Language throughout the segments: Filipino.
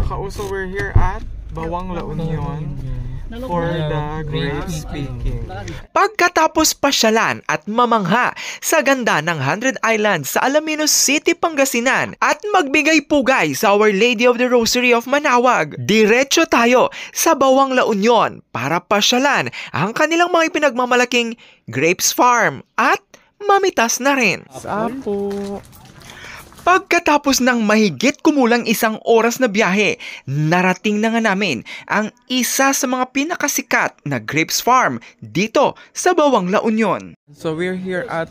kauso, we're here at Bawang La Union for the grape picking. Pagkatapos pasyalan at mamangha sa ganda ng 100 Islands sa Alaminos City, Pangasinan at magbigay pugay sa Our Lady of the Rosary of Manaoag, diretso tayo sa Bawang La Union para pasyalan ang kanilang mga ipinagmamalaking grapes farm at mamitas na rin. Sapo. Pagkatapos ng mahigit kumulang 1 oras na biyahe, narating na nga namin ang isa sa mga pinakasikat na grapes farm dito sa Bawang La Union. So we're here at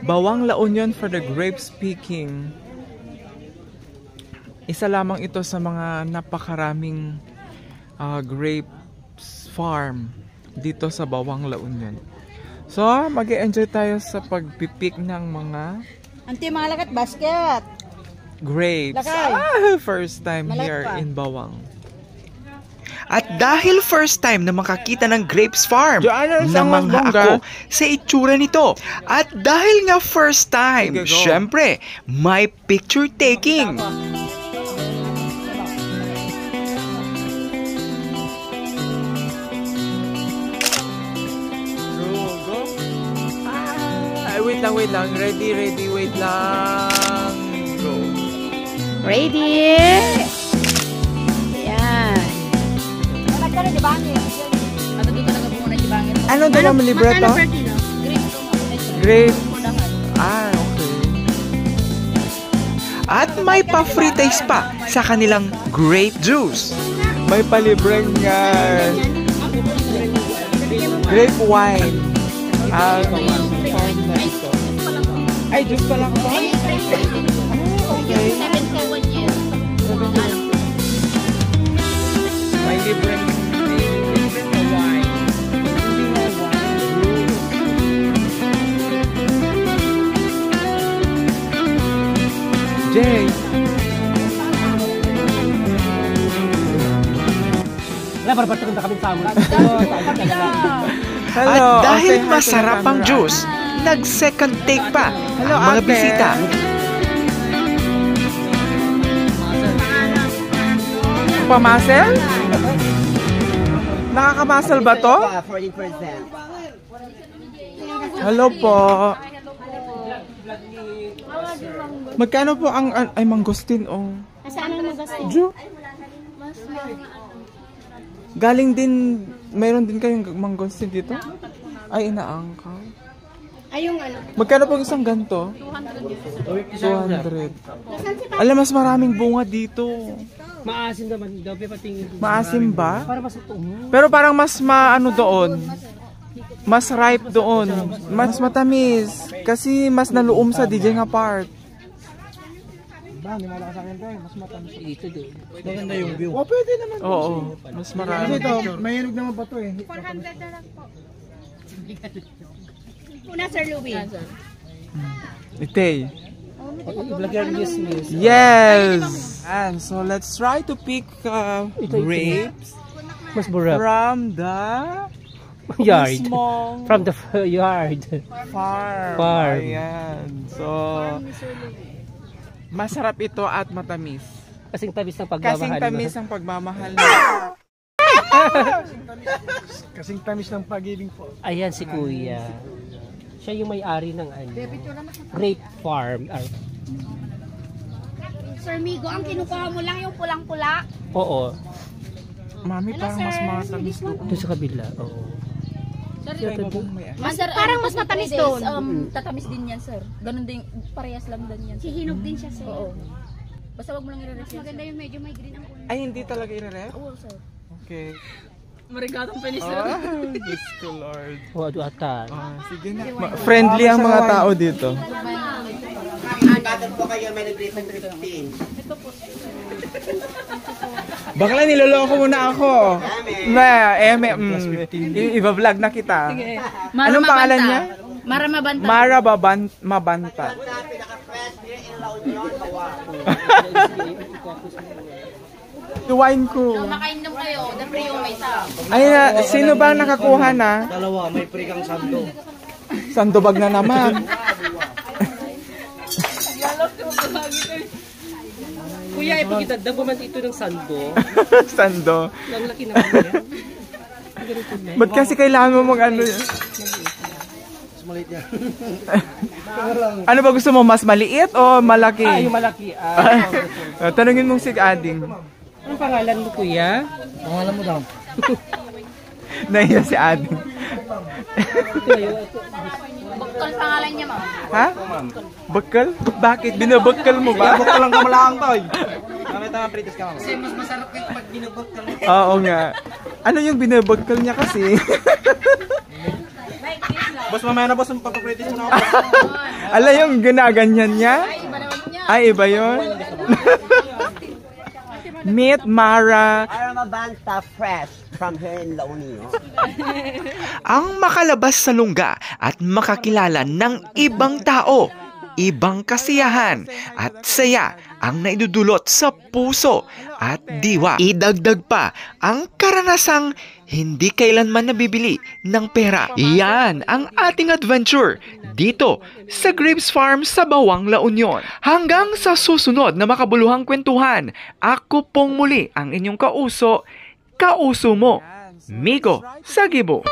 Bawang La Union for the grapes picking. Isa lamang ito sa mga napakaraming grapes farm dito sa Bawang La Union. So mag-e-enjoy tayo sa pagpipik ng mga Anti mga lakat basket. grapes. First time here in Bawang. At dahil first time na makakita ng grapes farm, namangha ako sa itsura nito. At dahil nga first time, syempre, may picture taking. Wait lang. Ready, wait lang. Go. Ready? Yan. Ano daw ang libreto? Grape. Okay. At may pa-free taste pa sa kanilang grape juice. May palibreng grape wine. Ay, juice pa lang ba? Okay. May libreng wine. Jay! At dahil masarap ang juice, nag-second take pa ang mga bisita. Pamasel? Nakakamasel ba to? 40%. Hello po. Magkano po ang ay mangosteen oh? Saan ang mangosteen? Jo. Galing din, mayroon din kayong mangosteen dito? Ay, inaangkaw. Ay, yung ano? Magkano po isang ganto? 200. Alam, mas maraming bunga dito. Maasim naman daw, patingin. Maasim ba? Para mas tungo. Pero parang mas maano doon. Mas ripe doon. Mas matamis. Kasi mas naluom sa DJ nga part. Ba, may malakas akin tayo. Mas matamis dito doon. Maganda yung view. Oh, pwede naman. Oo, mas marami. Kasi ito, mahinog naman pa ito eh. 400 na lang po. Una, Sir Louie. Itay. Miss. Yes! And so let's try to pick grapes Mas burap. from the Yard. small From the yard. farm. Ayan. So, masarap ito at matamis. Kasing tamis ng pagmamahal. Kasing tamis ang pagmamahal. Kasing tamis ng pag-ibig po. Ayan si Kuya. Siya yung may-ari ng grape farm. Sir Migo, ang kinukuha mo lang yung pulang-pula? Oo. Mami, parang mas matamis doon. Doon sa kabila. Oo. Parang mas matamis doon. Tatamis din yan, sir. Ganun din, parehas lang din yan. Hihinog din siya, sir. Oo. Basta wag mo lang i-ref. Maganda yung medyo may green ang kulay. Ay, hindi talaga i-ref? Oo, sir. Okay. Marigatong penis Oh, Diyos ko, Lord. Oo, atan. Sige na. Friendly ang mga tao dito. Bakla, niloloko muna ako. Iba-vlog na kita. Anong pangalan niya? Mara Mabanta. Mara Mabanta. Wine ko. Makainom kayo, the free yung may isa. Ay, sino ba nakakuha na? Dalawa, may free kang sando. Sandobag na naman. Kuya, ipagkitagdag mo man ito ng sando. Sando. Ang laki naman yan. Ganito na. Ba't kasi kailangan mo mag ano? Mas maliit yan. Ano ba gusto mo? Mas maliit o malaki? Ah, yung malaki. Tanungin mong si Ading. Anong pangalan mo, kuya? Pangalan mo daw. Nahiya si Ading. Bakal pangalan niya, ma'am. Ha? Bakal? Bakit? Binabakal mo ba? Bakal lang kamalaang to. Nakita nga pritis ka, ma'am. Kasi mas masarap yung pag binabakal. Oo nga. Ano yung binabakal niya kasi? Boss, mamaya na boss, ang papapritis mo na ako. Ala yung ginaganyan niya? Ay, iba yun? Meet Mara. Aramabanta fresh from here in La Union. Ang makalabas sa lungga at makakilala ng ibang tao, ibang kasiyahan at saya ang naidudulot sa puso at diwa. Idagdag pa ang karanasang hindi kailanman nabibili ng pera. Yan ang ating adventure dito sa Graves Farm sa Bawang, La Union. Hanggang sa susunod na makabuluhang kwentuhan, ako pong muli ang inyong kauso mo, Migo Sagibo.